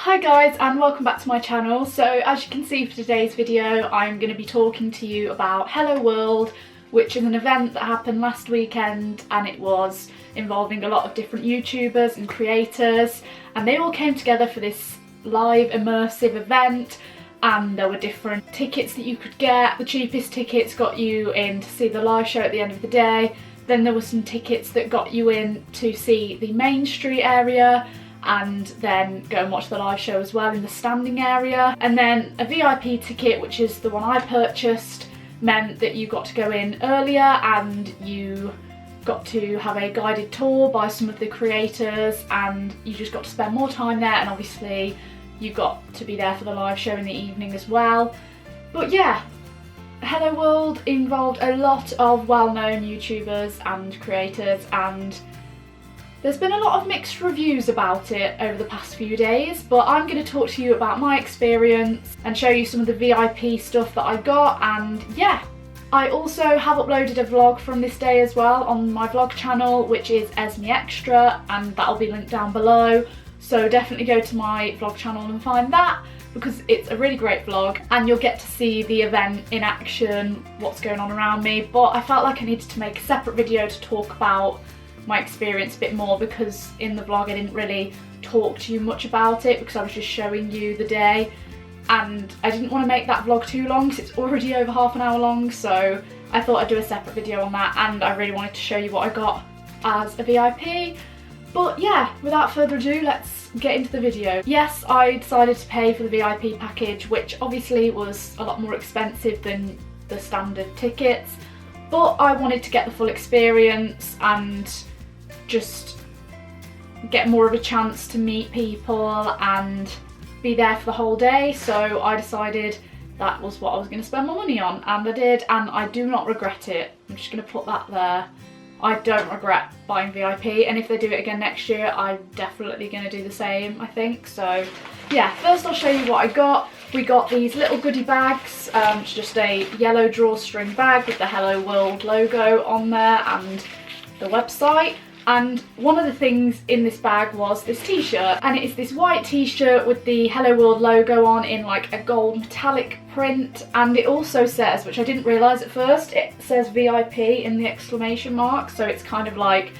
Hi guys, and welcome back to my channel. So as you can see for today's video, I'm going to be talking to you about Hello World, which is an event that happened last weekend, and it was involving a lot of different YouTubers and creators, and they all came together for this live immersive event. And there were different tickets that you could get. The cheapest tickets got you in to see the live show at the end of the day. Then there were some tickets that got you in to see the main street area and then go and watch the live show as well in the standing area. And then a VIP ticket, which is the one I purchased, meant that you got to go in earlier and you got to have a guided tour by some of the creators, and you just got to spend more time there, and obviously you got to be there for the live show in the evening as well. But yeah, Hello World involved a lot of well-known YouTubers and creators, and there's been a lot of mixed reviews about it over the past few days, but I'm going to talk to you about my experience and show you some of the VIP stuff that I got. And yeah, I also have uploaded a vlog from this day as well on my vlog channel, which is Esme Extra, and that'll be linked down below. So definitely go to my vlog channel and find that, because it's a really great vlog and you'll get to see the event in action, what's going on around me. But I felt like I needed to make a separate video to talk about my experience a bit more, because in the vlog I didn't really talk to you much about it because I was just showing you the day, and I didn't want to make that vlog too long because it's already over half an hour long. So I thought I'd do a separate video on that, and I really wanted to show you what I got as a VIP. But yeah, without further ado, let's get into the video. Yes, I decided to pay for the VIP package, which obviously was a lot more expensive than the standard tickets, but I wanted to get the full experience and just get more of a chance to meet people and be there for the whole day. So I decided that was what I was going to spend my money on, and I did, and I do not regret it. I'm just going to put that there. I don't regret buying VIP, and if they do it again next year, I'm definitely going to do the same, I think. So yeah, first I'll show you what I got. We got these little goodie bags. It's just a yellow drawstring bag with the Hello World logo on there and the website. And one of the things in this bag was this t-shirt, and it is this white t-shirt with the Hello World logo on in like a gold metallic print, and it also says, which I didn't realise at first, it says VIP in the exclamation mark, so it's kind of like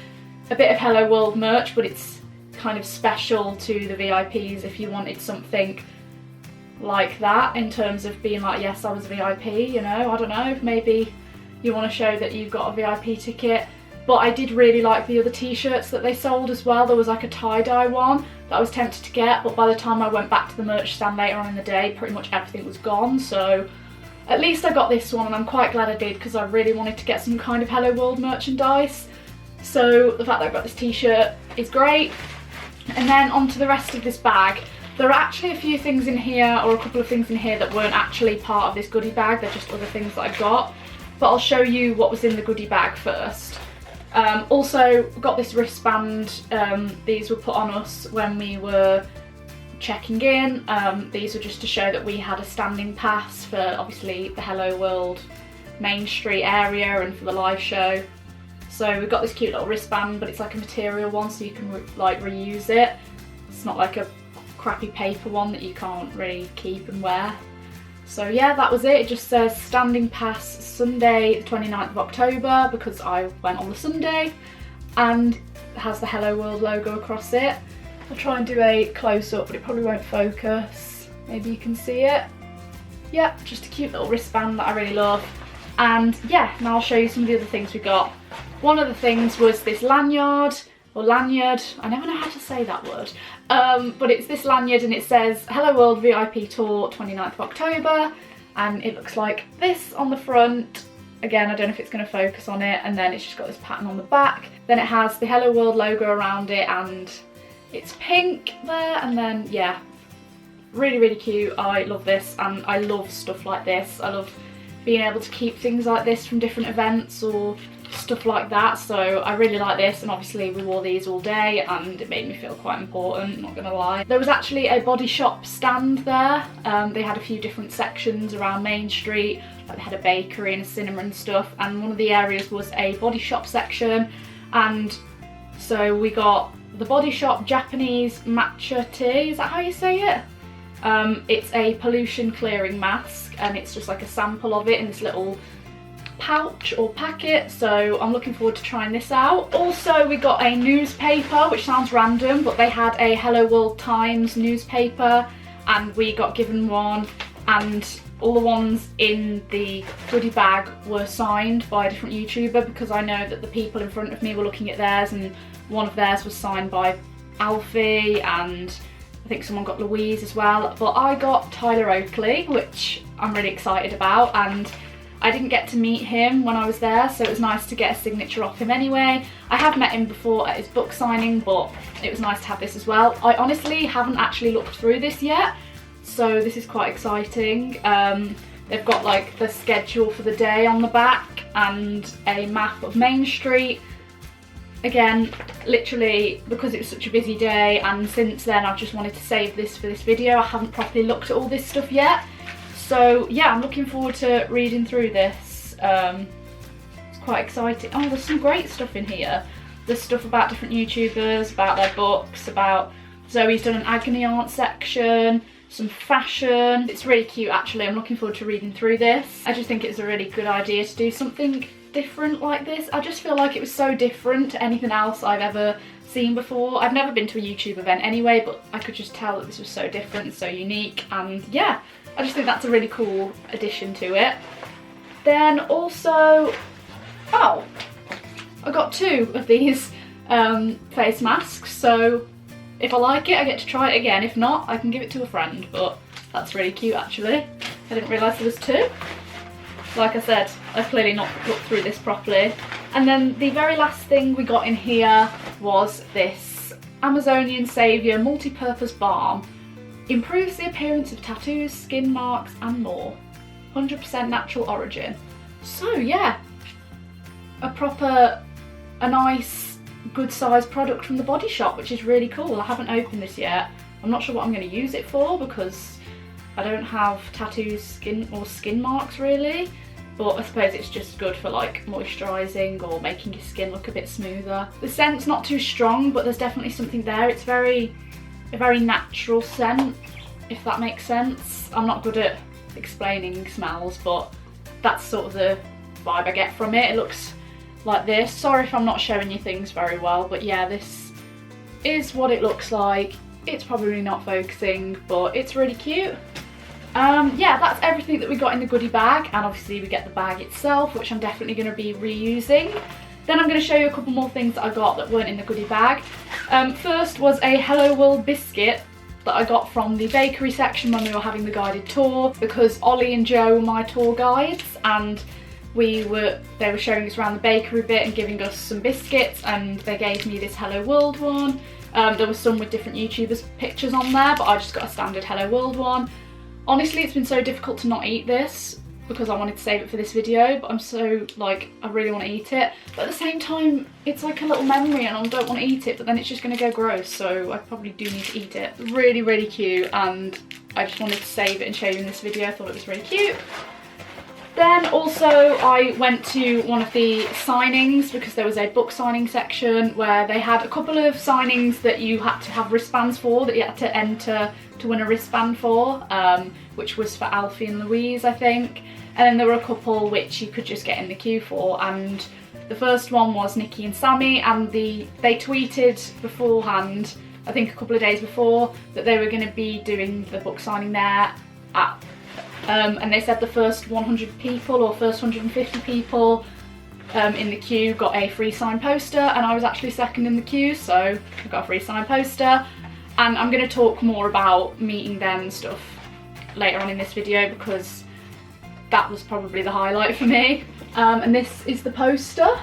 a bit of Hello World merch, but it's kind of special to the VIPs if you wanted something like that, in terms of being like, yes, I was a VIP, you know, I don't know, maybe you want to show that you've got a VIP ticket. But I did really like the other t-shirts that they sold as well. There was like a tie-dye one that I was tempted to get, but by the time I went back to the merch stand later on in the day, pretty much everything was gone. So at least I got this one, and I'm quite glad I did, because I really wanted to get some kind of Hello World merchandise. So the fact that I got this t-shirt is great. And then onto the rest of this bag. There are actually a few things in here, or a couple of things in here, that weren't actually part of this goodie bag. They're just other things that I got. But I'll show you what was in the goodie bag first. Also got this wristband. These were put on us when we were checking in. These were just to show that we had a standing pass for obviously the Hello World main street area and for the live show. So we've got this cute little wristband, but it's like a material one, so you can reuse it. It's not like a crappy paper one that you can't really keep and wear. So yeah, that was it. It just says standing pass Sunday the 29th of October, because I went on the Sunday, and it has the Hello World logo across it. I'll try and do a close-up, but it probably won't focus. Maybe you can see it. Yeah, just a cute little wristband that I really love. And yeah, now I'll show you some of the other things we got. One of the things was this lanyard, or lanyard, I never know how to say that word, but it's this lanyard, and it says Hello World VIP Tour 29th of October, and it looks like this on the front. Again, I don't know if it's going to focus on it, and then it's just got this pattern on the back. Then it has the Hello World logo around it, and it's pink there, and then yeah, really, really cute. I love this, and I love stuff like this. I love being able to keep things like this from different events or stuff like that, so I really like this. And obviously we wore these all day, and it made me feel quite important, not gonna lie. There was actually a body shop stand there. They had a few different sections around Main Street, like they had a bakery and a cinema and stuff, and one of the areas was a body shop section, and so we got the Body Shop Japanese matcha tea, is that how you say it? It's a pollution clearing mask, and it's just like a sample of it in this little pouch or packet, so I'm looking forward to trying this out. Also, we got a newspaper, which sounds random, but they had a Hello World Times newspaper and we got given one, and all the ones in the goodie bag were signed by a different YouTuber, because I know that the people in front of me were looking at theirs and one of theirs was signed by Alfie, and I think someone got Louise as well, but I got Tyler Oakley, which I'm really excited about, and I didn't get to meet him when I was there, so it was nice to get a signature off him anyway. I have met him before at his book signing, but it was nice to have this as well. I honestly haven't actually looked through this yet, so this is quite exciting. They've got like the schedule for the day on the back and a map of Main Street. Again, literally, because it was such a busy day, and since then I've just wanted to save this for this video. I haven't properly looked at all this stuff yet. So yeah, I'm looking forward to reading through this. It's quite exciting. Oh, there's some great stuff in here. There's stuff about different YouTubers, about their books, about Zoe's done an agony aunt section, some fashion. It's really cute actually. I'm looking forward to reading through this. I just think it's a really good idea to do something different like this. I just feel like it was so different to anything else I've ever seen before. I've never been to a YouTube event anyway, but I could just tell that this was so different and so unique, and yeah, I just think that's a really cool addition to it. Then also, oh, I got 2 of these face masks, so if I like it I get to try it again. If not, I can give it to a friend, but that's really cute actually. I didn't realise there was 2. Like I said, I've clearly not looked through this properly. And then the very last thing we got in here was this Amazonian Saviour multi-purpose balm. Improves the appearance of tattoos, skin marks and more. 100% natural origin. So yeah, a nice, good sized product from the Body Shop, which is really cool. I haven't opened this yet. I'm not sure what I'm going to use it for, because I don't have tattoos, skin marks really, but I suppose it's just good for like moisturising or making your skin look a bit smoother. The scent's not too strong, but there's definitely something there. It's a very natural scent, if that makes sense. I'm not good at explaining smells, but that's sort of the vibe I get from it. It looks like this. Sorry if I'm not showing you things very well, but yeah, this is what it looks like. It's probably not focusing, but it's really cute. Yeah, that's everything that we got in the goodie bag, and obviously we get the bag itself, which I'm definitely going to be reusing. Then I'm going to show you a couple more things that I got that weren't in the goodie bag. First was a Hello World biscuit that I got from the bakery section when we were having the guided tour, because Ollie and Joe were my tour guides, and they were showing us around the bakery a bit and giving us some biscuits, and they gave me this Hello World one. There was some with different YouTubers' pictures on there, but I just got a standard Hello World one. Honestly, it's been so difficult to not eat this, because I wanted to save it for this video, but I'm so like, I really want to eat it, but at the same time it's like a little memory and I don't want to eat it, but then it's just going to go gross, so I probably do need to eat it. Really, really cute, and I just wanted to save it and show you in this video. I thought it was really cute. Then also I went to one of the signings, because there was a book signing section where they had a couple of signings that you had to have wristbands for, that you had to enter to win a wristband for, which was for Alfie and Louise, I think. And then there were a couple which you could just get in the queue for, and the first one was Nikki and Sammy, and they tweeted beforehand, I think a couple of days before, that they were going to be doing the book signing there at and they said the first 100 people or first 150 people in the queue got a free signed poster, and I was actually second in the queue, so I got a free signed poster. And I'm going to talk more about meeting them and stuff later on in this video, because that was probably the highlight for me. And this is the poster.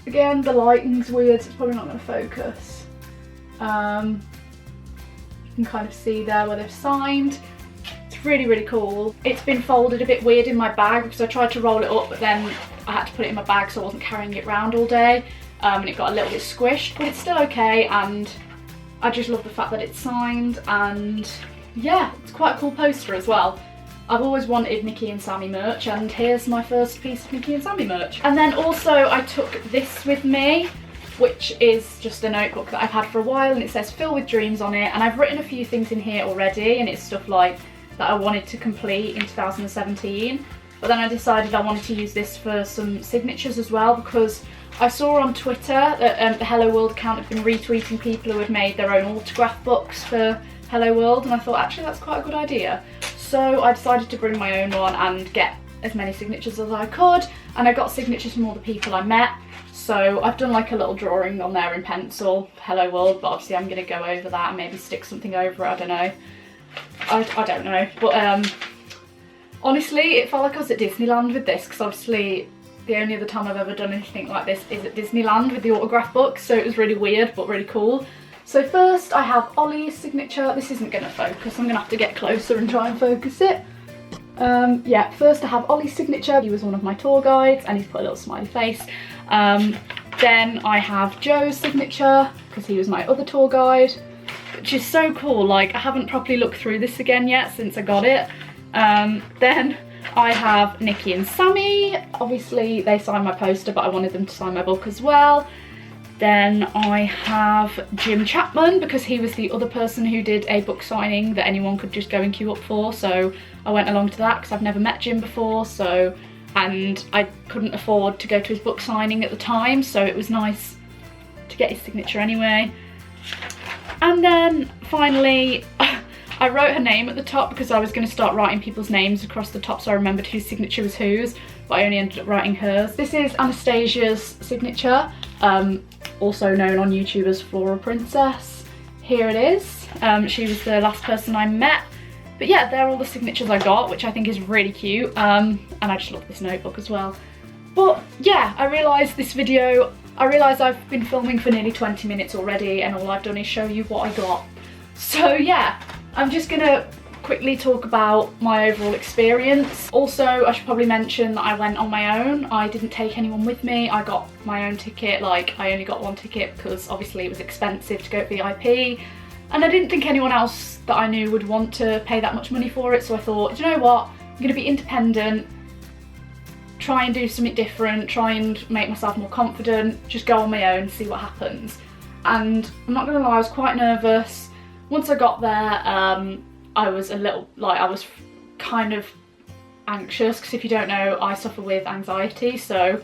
Again, the lighting's weird, so it's probably not going to focus. You can kind of see there where they've signed. Really, really cool. It's been folded a bit weird in my bag, because I tried to roll it up, but then I had to put it in my bag so I wasn't carrying it around all day, and it got a little bit squished, but it's still okay, and I just love the fact that it's signed, and yeah, it's quite a cool poster as well. I've always wanted Nikki and Sammy merch, and here's my first piece of Nikki and Sammy merch. And then also I took this with me. which is just a notebook that I've had for a while, and it says fill with dreams on it, and I've written a few things in here already, and it's stuff like that I wanted to complete in 2017, but then I decided I wanted to use this for some signatures as well, because I saw on Twitter that the Hello World account had been retweeting people who had made their own autograph books for Hello World, and I thought actually that's quite a good idea. So I decided to bring my own one and get as many signatures as I could, and I got signatures from all the people I met. So I've done like a little drawing on there in pencil, Hello World, but obviously I'm going to go over that and maybe stick something over it, I don't know. I don't know, but honestly it felt like I was at Disneyland with this, because obviously the only other time I've ever done anything like this is at Disneyland with the autograph books, so it was really weird but really cool. So first I have Ollie's signature. This isn't going to focus, I'm going to have to get closer and try and focus it. Yeah, first I have Ollie's signature. He was one of my tour guides and he's put a little smiley face. Then I have Joe's signature, because he was my other tour guide, which is so cool. Like, I haven't properly looked through this again yet since I got it. Then I have Nikki and Sammy. Obviously they signed my poster, but I wanted them to sign my book as well. Then I have Jim Chapman, because he was the other person who did a book signing that anyone could just go and queue up for, so I went along to that because I've never met Jim before, and I couldn't afford to go to his book signing at the time, so it was nice to get his signature anyway. And then finally I wrote her name at the top because I was going to start writing people's names across the top so I remembered whose signature was whose, but I only ended up writing hers. This is Anastasia's signature, also known on YouTube as Floral Princess. Here it is. She was the last person I met. But yeah, they're all the signatures I got, which I think is really cute, and I just love this notebook as well. But yeah, I realised I've been filming for nearly 20 minutes already, and all I've done is show you what I got. So yeah, I'm just gonna quickly talk about my overall experience. Also, I should probably mention that I went on my own. I didn't take anyone with me. I got my own ticket. Like, I only got one ticket because obviously it was expensive to go VIP, and I didn't think anyone else that I knew would want to pay that much money for it, so I thought, do you know what, I'm gonna be independent, try and do something different, try and make myself more confident, just go on my own, see what happens. And I'm not gonna lie, I was quite nervous. Once I got there, I was a little, like, I was kind of anxious, because if you don't know, I suffer with anxiety, so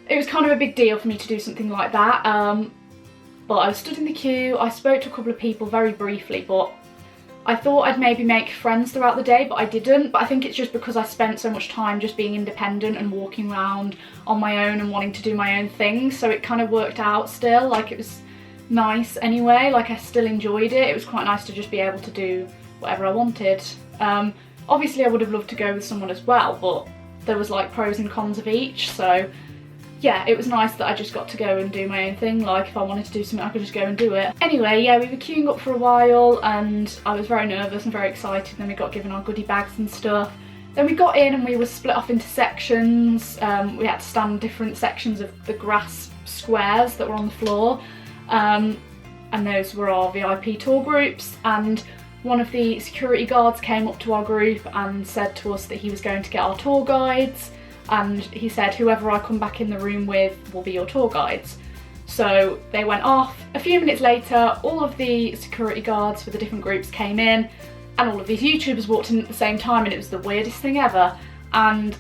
it was kind of a big deal for me to do something like that. But I stood in the queue, I spoke to a couple of people very briefly, but I thought I'd maybe make friends throughout the day, but I didn't. But I think it's just because I spent so much time just being independent and walking around on my own and wanting to do my own thing, so it kind of worked out still. Like, it was nice anyway, like I still enjoyed it. It was quite nice to just be able to do whatever I wanted. Obviously I would have loved to go with someone as well, but there was like pros and cons of each, so yeah, it was nice that I just got to go and do my own thing. Like, if I wanted to do something I could just go and do it. Anyway, yeah, we were queuing up for a while and I was very nervous and very excited. Then we got given our goodie bags and stuff. Then we got in and we were split off into sections. We had to stand in different sections of the grass squares that were on the floor, and those were our VIP tour groups. And one of the security guards came up to our group and said to us that he was going to get our tour guides, and he said whoever I come back in the room with will be your tour guides. So they went off. A few minutes later, all of the security guards for the different groups came in, and all of these YouTubers walked in at the same time, and it was the weirdest thing ever. And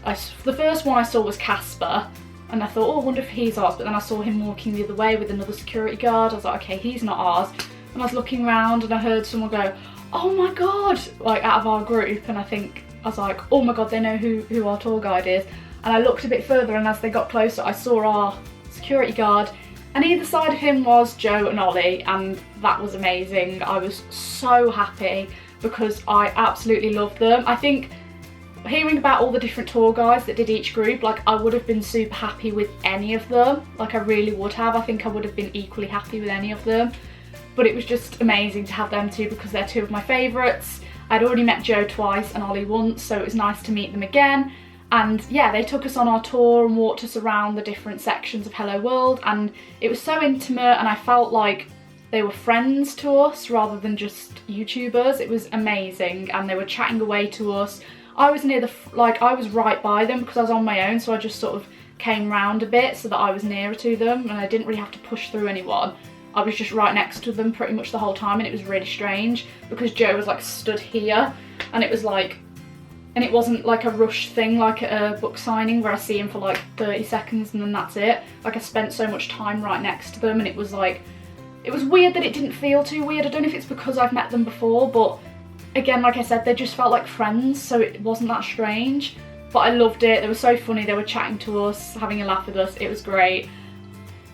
the first one I saw was Casper, and I thought, oh, I wonder if he's ours, but then I saw him walking the other way with another security guard. I was like, okay, he's not ours. And I was looking around and I heard someone go, oh my god, like out of our group, and I was like, oh my god, they know who our tour guide is. And I looked a bit further, and as they got closer I saw our security guard, and either side of him was Joe and Ollie, and that was amazing. I was so happy because I absolutely loved them. I think hearing about all the different tour guides that did each group, like, I would have been super happy with any of them. Like, I really would have. I think I would have been equally happy with any of them. But it was just amazing to have them two because they're two of my favourites. I'd already met Joe twice and Ollie once, so it was nice to meet them again. And yeah, they took us on our tour and walked us around the different sections of Hello World, and it was so intimate, and I felt like they were friends to us rather than just YouTubers. It was amazing, and they were chatting away to us. I was near I was right by them because I was on my own, so I just sort of came round a bit so that I was nearer to them and I didn't really have to push through anyone. I was just right next to them pretty much the whole time, and it was really strange because Joe was like stood here, and it was like, and it wasn't like a rush thing like at a book signing where I see him for like 30 seconds and then that's it. Like I spent so much time right next to them, and it was like, it was weird that it didn't feel too weird. I don't know if it's because I've met them before, but again, like I said, they just felt like friends, so it wasn't that strange. But I loved it. They were so funny. They were chatting to us, having a laugh with us. It was great.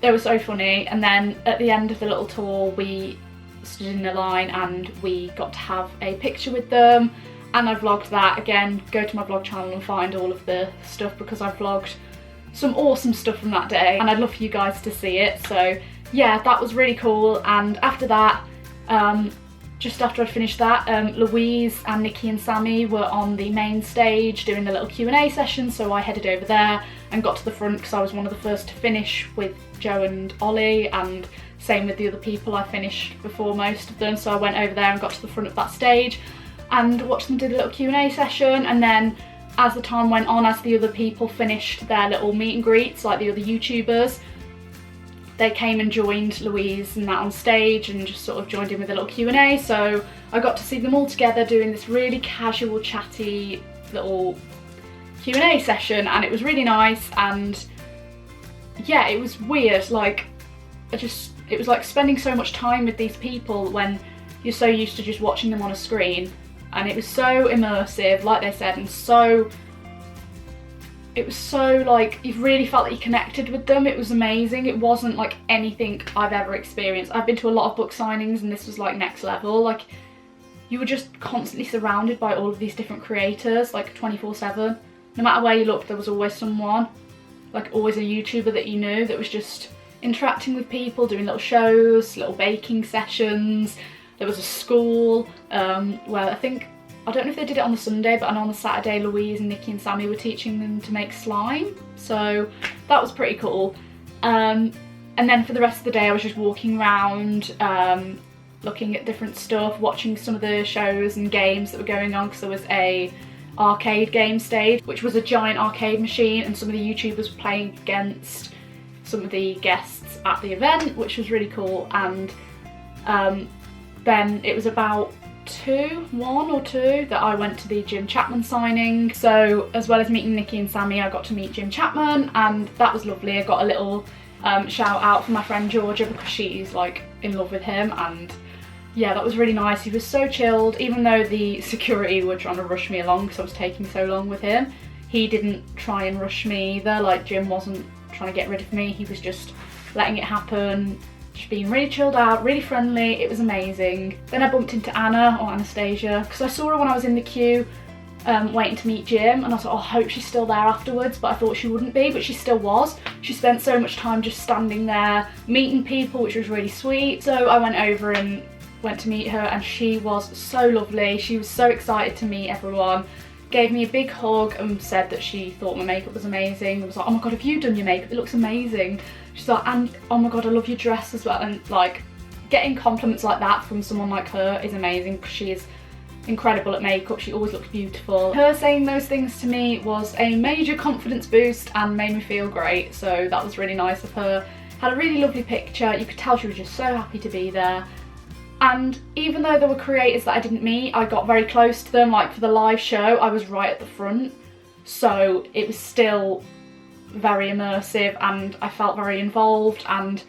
They were so funny. And then at the end of the little tour, we stood in a line and we got to have a picture with them. And I vlogged that. Again, go to my vlog channel and find all of the stuff because I vlogged some awesome stuff from that day. And I'd love for you guys to see it. So yeah, that was really cool. And after that, just after I'd finished that, Louise and Nikki and Sammy were on the main stage doing a little Q&A session, so I headed over there and got to the front because I was one of the first to finish with Joe and Ollie, and same with the other people. I finished before most of them, so I went over there and got to the front of that stage and watched them do the little Q&A session. And then as the time went on, as the other people finished their little meet and greets, like the other YouTubers, they came and joined Louise and that on stage and just sort of joined in with a little Q&A. So I got to see them all together doing this really casual, chatty little Q&A session, and it was really nice. And yeah, it was weird. Like, it was like spending so much time with these people when you're so used to just watching them on a screen. And it was so immersive, like they said, and it was so like, you really felt that you connected with them. It was amazing. It wasn't like anything I've ever experienced. I've been to a lot of book signings and this was like next level. Like, you were just constantly surrounded by all of these different creators, like 24/7. No matter where you looked, there was always someone, like always a YouTuber that you knew that was just interacting with people, doing little shows, little baking sessions. There was a school where I don't know if they did it on the Sunday, but I know on the Saturday Louise and Nikki and Sammy were teaching them to make slime. So that was pretty cool. And then for the rest of the day I was just walking around, looking at different stuff, watching some of the shows and games that were going on, because there was a arcade game stage, which was a giant arcade machine, and some of the YouTubers were playing against some of the guests at the event, which was really cool. And then it was about 1 or 2 that I went to the Jim Chapman signing. So as well as meeting Nikki and Sammy, I got to meet Jim Chapman, and that was lovely. I got a little shout out from my friend Georgia because she's like in love with him, and yeah, that was really nice. He was so chilled, even though the security were trying to rush me along because I was taking so long with him. He didn't try and rush me either. Like, Jim wasn't trying to get rid of me. He was just letting it happen, just being really chilled out, really friendly. It was amazing. Then I bumped into Anna, or Anastasia, because I saw her when I was in the queue waiting to meet Jim, and I thought, oh, I hope she's still there afterwards, but I thought she wouldn't be, but she still was. She spent so much time just standing there meeting people, which was really sweet. So I went over and went to meet her, and she was so lovely. She was so excited to meet everyone, gave me a big hug and said that she thought my makeup was amazing. I was like, oh my god, have you done your makeup? It looks amazing. She's like, and oh my god, I love your dress as well. And like, getting compliments like that from someone like her is amazing, because she is incredible at makeup. She always looks beautiful. Her saying those things to me was a major confidence boost and made me feel great, so that was really nice of her. Had a really lovely picture. You could tell she was just so happy to be there. And even though there were creators that I didn't meet, I got very close to them. Like for the live show, I was right at the front, so it was still very immersive and I felt very involved, and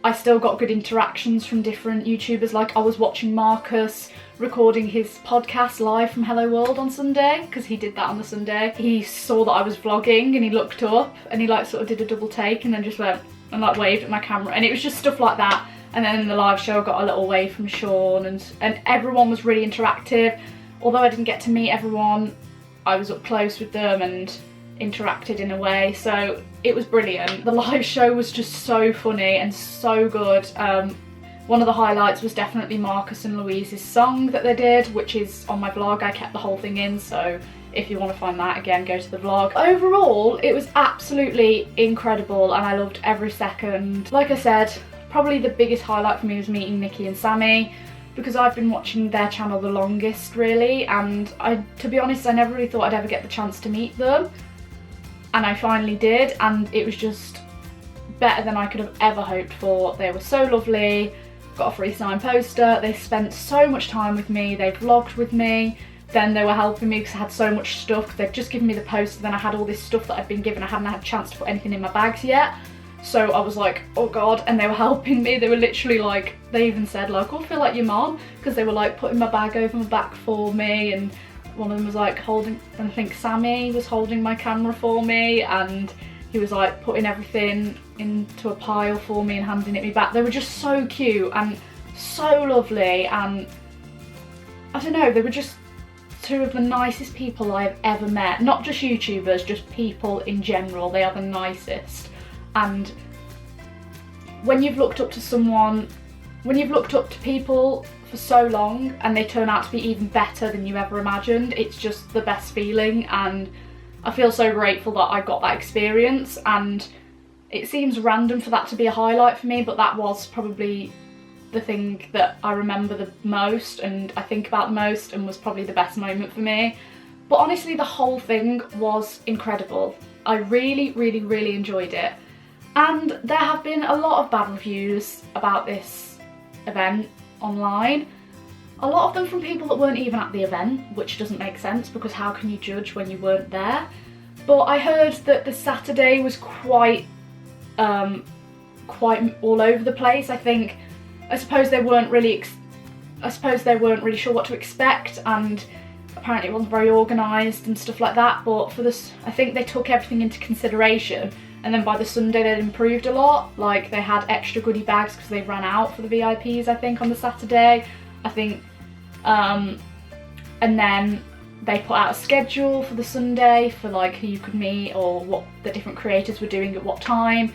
I still got good interactions from different YouTubers. Like, I was watching Marcus recording his podcast live from Hello World on Sunday, because he did that on the Sunday. He saw that I was vlogging and he looked up and he like sort of did a double take and then just went and like waved at my camera, and it was just stuff like that. And then in the live show I got a little wave from Sean, and everyone was really interactive. Although I didn't get to meet everyone, I was up close with them and interacted in a way, so it was brilliant. The live show was just so funny and so good. One of the highlights was definitely Marcus and Louise's song that they did, which is on my vlog. I kept the whole thing in, so if you want to find that, again, go to the vlog. Overall, it was absolutely incredible and I loved every second. Like I said, probably the biggest highlight for me was meeting Nikki and Sammy, because I've been watching their channel the longest really, and to be honest, I never really thought I'd ever get the chance to meet them. and I finally did, and it was just better than I could have ever hoped for. They were so lovely, got a free signed poster, they spent so much time with me, they vlogged with me, then they were helping me because I had so much stuff. They'd just given me the poster, then I had all this stuff that I'd been given. I hadn't had a chance to put anything in my bags yet. So I was like, oh God, and they were helping me. They were literally like, they even said like, oh, I feel like your mom, because they were like putting my bag over my back for me, and one of them was like holding, and I think Sammy was holding my camera for me, and he was like putting everything into a pile for me and handing it me back. They were just so cute and so lovely, and I don't know, they were just two of the nicest people I've ever met. Not just YouTubers, just people in general. They are the nicest. And when you've looked up to someone, when you've looked up to people for so long and they turn out to be even better than you ever imagined, it's just the best feeling, and I feel so grateful that I got that experience. And it seems random for that to be a highlight for me, but that was probably the thing that I remember the most and I think about the most, and was probably the best moment for me. But honestly, the whole thing was incredible. I really, really, really enjoyed it. And there have been a lot of bad reviews about this event online. A lot of them from people that weren't even at the event, which doesn't make sense because how can you judge when you weren't there? But I heard that the Saturday was quite all over the place. I suppose they weren't really sure what to expect, and apparently it wasn't very organised and stuff like that. But for this, I think they took everything into consideration. And then by the Sunday they'd improved a lot. Like they had extra goodie bags because they ran out for the VIPs, I think, on the Saturday. I think, and then they put out a schedule for the Sunday for like who you could meet or what the different creators were doing at what time.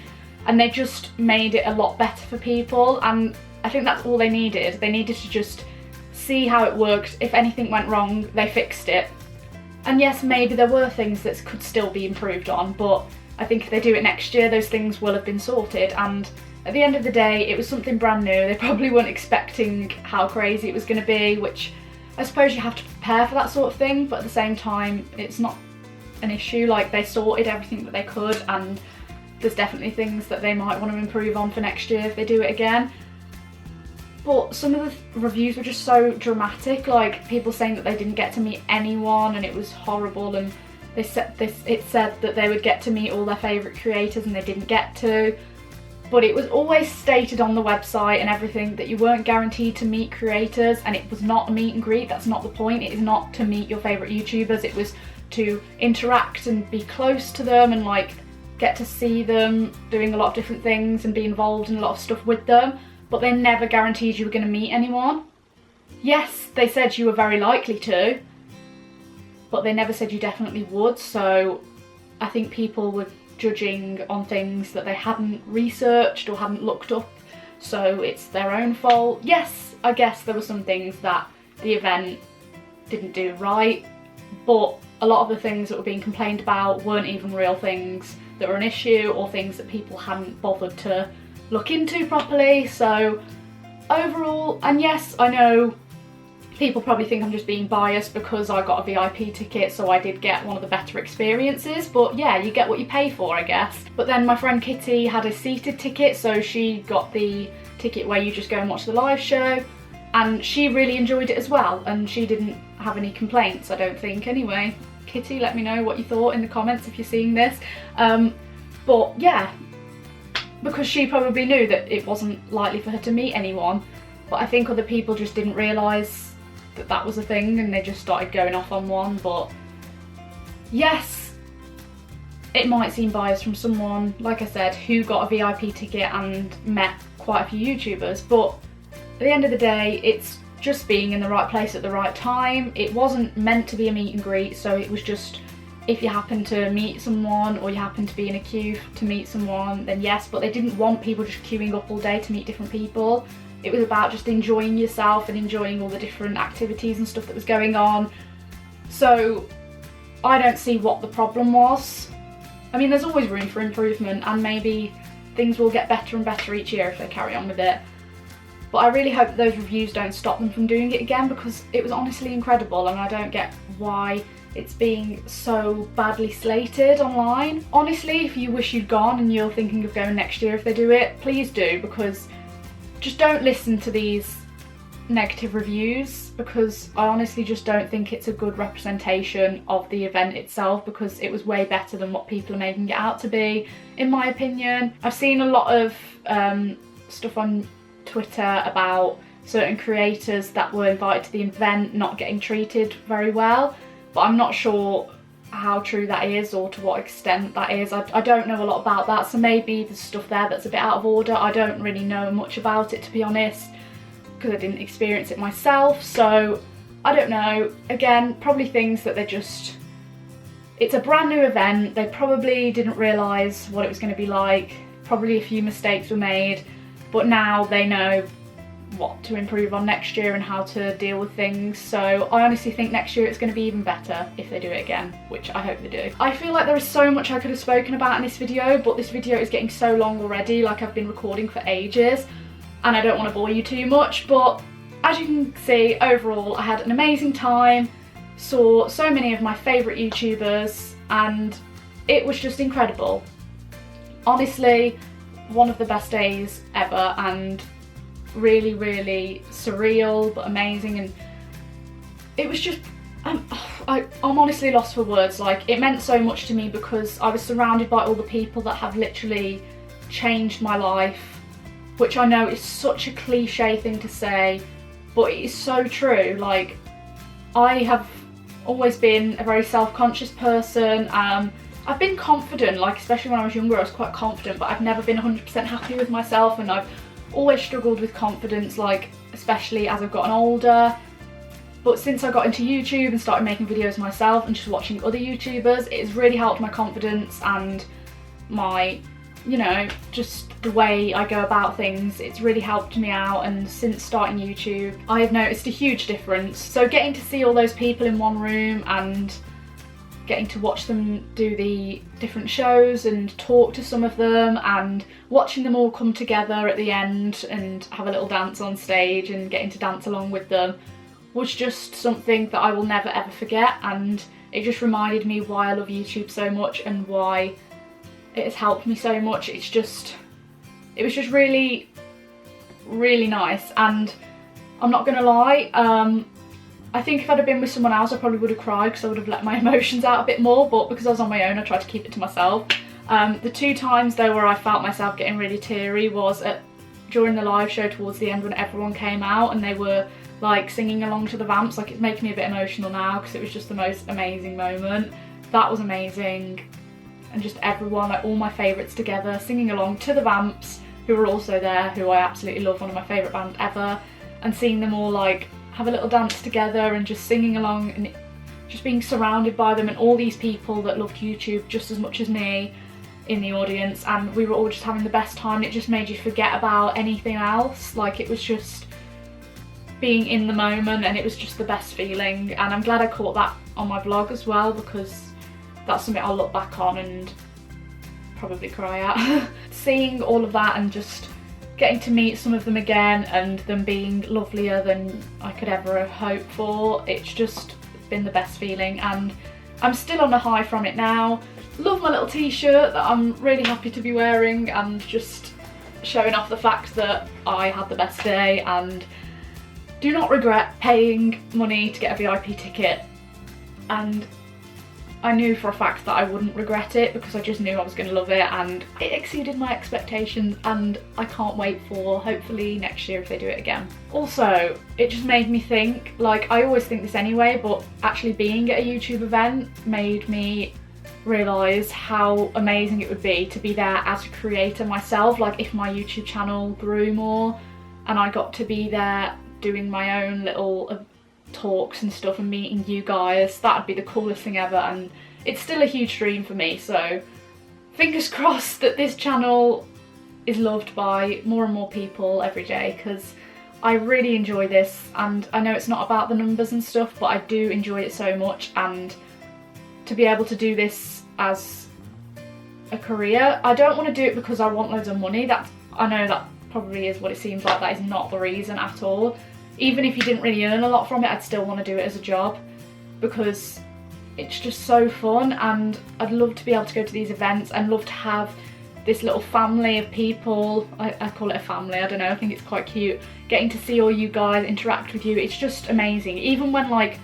And they just made it a lot better for people. And I think that's all they needed. They needed to just see how it worked. If anything went wrong, they fixed it. And yes, maybe there were things that could still be improved on, but I think if they do it next year, those things will have been sorted. And at the end of the day, it was something brand new. They probably weren't expecting how crazy it was going to be, which I suppose you have to prepare for that sort of thing, but at the same time, it's not an issue. Like, they sorted everything that they could, and there's definitely things that they might want to improve on for next year if they do it again. But some of the reviews were just so dramatic, like people saying that they didn't get to meet anyone and it was horrible, and it said that they would get to meet all their favourite creators and they didn't get to. But it was always stated on the website and everything that you weren't guaranteed to meet creators, and it was not a meet and greet. That's not the point. It is not to meet your favourite YouTubers. It was to interact and be close to them and like get to see them doing a lot of different things and be involved in a lot of stuff with them. But they never guaranteed you were going to meet anyone. Yes, they said you were very likely to, but they never said you definitely would. So I think people were judging on things that they hadn't researched or hadn't looked up, so it's their own fault. Yes, I guess there were some things that the event didn't do right, but a lot of the things that were being complained about weren't even real things that were an issue or things that people hadn't bothered to look into properly. So overall, and yes, I know people probably think I'm just being biased because I got a VIP ticket, so I did get one of the better experiences, but yeah, you get what you pay for, I guess. But then my friend Kitty had a seated ticket, so she got the ticket where you just go and watch the live show, and she really enjoyed it as well, and she didn't have any complaints, I don't think. Anyway, Kitty, let me know what you thought in the comments if you're seeing this. But yeah, because she probably knew that it wasn't likely for her to meet anyone, but I think other people just didn't realise that that was a thing and they just started going off on one. But yes, it might seem biased from someone, like I said, who got a VIP ticket and met quite a few YouTubers, but at the end of the day, it's just being in the right place at the right time. It wasn't meant to be a meet and greet, so it was just if you happen to meet someone or you happen to be in a queue to meet someone, then yes, but they didn't want people just queuing up all day to meet different people. It was about just enjoying yourself and enjoying all the different activities and stuff that was going on. So I don't see what the problem was. I mean, there's always room for improvement, and maybe things will get better and better each year if they carry on with it. But I really hope that those reviews don't stop them from doing it again, because it was honestly incredible, and I don't get why it's being so badly slated online. Honestly, if you wish you'd gone and you're thinking of going next year if they do it, please do, because just don't listen to these negative reviews, because I honestly just don't think it's a good representation of the event itself, because it was way better than what people are making it out to be, in my opinion. I've seen a lot of stuff on Twitter about certain creators that were invited to the event not getting treated very well, but I'm not sure how true that is or to what extent that is. I don't know a lot about that, so maybe there's stuff there that's a bit out of order. I don't really know much about it, to be honest, because I didn't experience it myself, so I don't know. Again, probably things that it's a brand new event, they probably didn't realise what it was going to be like, probably a few mistakes were made, but now they know what to improve on next year and how to deal with things. So I honestly think next year it's going to be even better if they do it again, which I hope they do. I feel like there is so much I could have spoken about in this video, but this video is getting so long already, like I've been recording for ages, and I don't want to bore you too much. But as you can see, overall I had an amazing time, saw so many of my favourite YouTubers, and it was just incredible. Honestly, one of the best days ever, and really, really surreal but amazing. And it was just, I'm honestly lost for words. Like, it meant so much to me because I was surrounded by all the people that have literally changed my life, which I know is such a cliche thing to say, but it is so true. Like, I have always been a very self-conscious person. I've been confident, like especially when I was younger I was quite confident, but I've never been 100% happy with myself, and I've always struggled with confidence, like especially as I've gotten older. But since I got into YouTube and started making videos myself and just watching other YouTubers, it has really helped my confidence and my, you know, just the way I go about things. It's really helped me out, and since starting YouTube I have noticed a huge difference. So getting to see all those people in one room and getting to watch them do the different shows and talk to some of them, and watching them all come together at the end and have a little dance on stage and getting to dance along with them was just something that I will never ever forget. And it just reminded me why I love YouTube so much and why it has helped me so much. It was just really, really nice. And I'm not gonna lie, I think if I'd have been with someone else I probably would have cried, because I would have let my emotions out a bit more, but because I was on my own I tried to keep it to myself. The two times though where I felt myself getting really teary was during the live show towards the end, when everyone came out and they were like singing along to the vamps. Like, it's making me a bit emotional now because it was just the most amazing moment. That was amazing. And just everyone, like all my favourites together singing along to the vamps, who were also there, who I absolutely love, one of my favourite bands ever, and seeing them all like have a little dance together and just singing along and just being surrounded by them and all these people that loved YouTube just as much as me in the audience, and we were all just having the best time. It just made you forget about anything else. Like, it was just being in the moment, and it was just the best feeling. And I'm glad I caught that on my vlog as well, because that's something I'll look back on and probably cry at. Seeing all of that and just getting to meet some of them again and them being lovelier than I could ever have hoped for, it's just been the best feeling, and I'm still on a high from it now. Love my little t-shirt that I'm really happy to be wearing, and just showing off the fact that I had the best day and do not regret paying money to get a VIP ticket. And I knew for a fact that I wouldn't regret it, because I just knew I was going to love it, and it exceeded my expectations, and I can't wait for hopefully next year if they do it again. Also, it just made me think, like, I always think this anyway, but actually being at a YouTube event made me realise how amazing it would be to be there as a creator myself. Like, if my YouTube channel grew more and I got to be there doing my own little talks and stuff and meeting you guys, that'd be the coolest thing ever. And it's still a huge dream for me, so fingers crossed that this channel is loved by more and more people every day, because I really enjoy this, and I know it's not about the numbers and stuff, but I do enjoy it so much. And to be able to do this as a career, I don't want to do it because I want loads of money. I know that probably is what it seems like, that is not the reason at all. Even if you didn't really earn a lot from it, I'd still want to do it as a job because it's just so fun, and I'd love to be able to go to these events and love to have this little family of people. I call it a family, I don't know, I think it's quite cute. Getting to see all you guys, interact with you, it's just amazing. Even when like,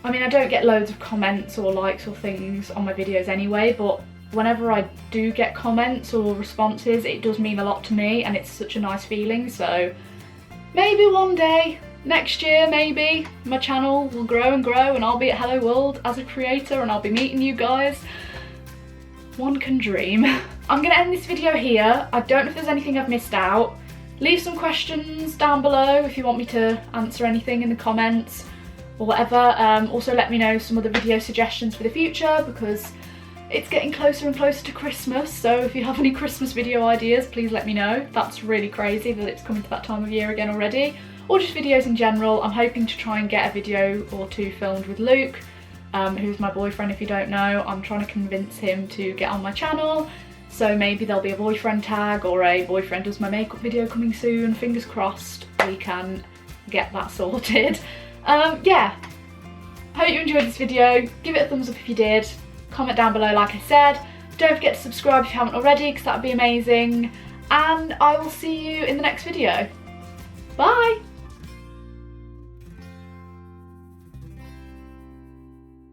I mean, I don't get loads of comments or likes or things on my videos anyway, but whenever I do get comments or responses, it does mean a lot to me, and it's such a nice feeling. So maybe one day, next year maybe, my channel will grow and grow and I'll be at Hello World as a creator and I'll be meeting you guys. One can dream. I'm gonna end this video here. I don't know if there's anything I've missed out. Leave some questions down below if you want me to answer anything in the comments or whatever. Also let me know some other video suggestions for the future because it's getting closer and closer to Christmas, so if you have any Christmas video ideas, please let me know. That's really crazy that it's coming to that time of year again already. Or just videos in general. I'm hoping to try and get a video or two filmed with Luke, who's my boyfriend if you don't know. I'm trying to convince him to get on my channel, so maybe there'll be a boyfriend tag or a boyfriend does my makeup video coming soon. Fingers crossed we can get that sorted. Yeah, hope you enjoyed this video. Give it a thumbs up if you did. Comment down below like I said. Don't forget to subscribe if you haven't already because that would be amazing. And I will see you in the next video. Bye!